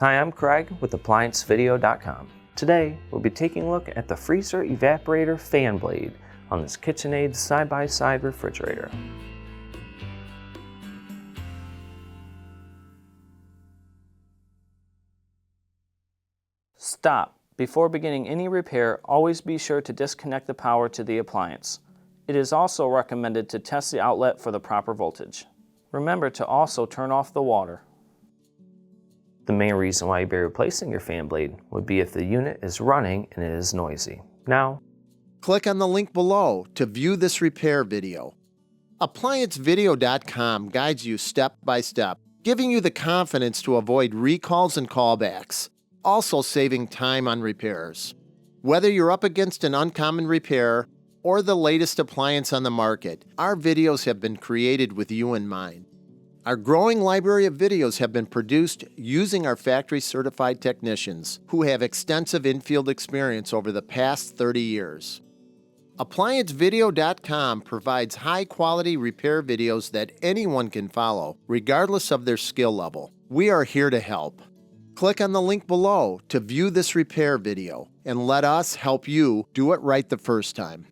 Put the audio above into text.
Hi, I'm Craig with ApplianceVideo.com. Today, we'll be taking a look at the freezer evaporator fan blade on this KitchenAid side-by-side refrigerator. Stop. Before beginning any repair, always be sure to disconnect the power to the appliance. It is also recommended to test the outlet for the proper voltage. Remember to also turn off the water. The main reason why you'd be replacing your fan blade would be if the unit is running and it is noisy. Now, click on the link below to view this repair video. ApplianceVideo.com guides you step by step, giving you the confidence to avoid recalls and callbacks, also saving time on repairs. Whether you're up against an uncommon repair or the latest appliance on the market, our videos have been created with you in mind. Our growing library of videos have been produced using our factory-certified technicians who have extensive infield experience over the past 30 years. ApplianceVideo.com provides high-quality repair videos that anyone can follow, regardless of their skill level. We are here to help. Click on the link below to view this repair video and let us help you do it right the first time.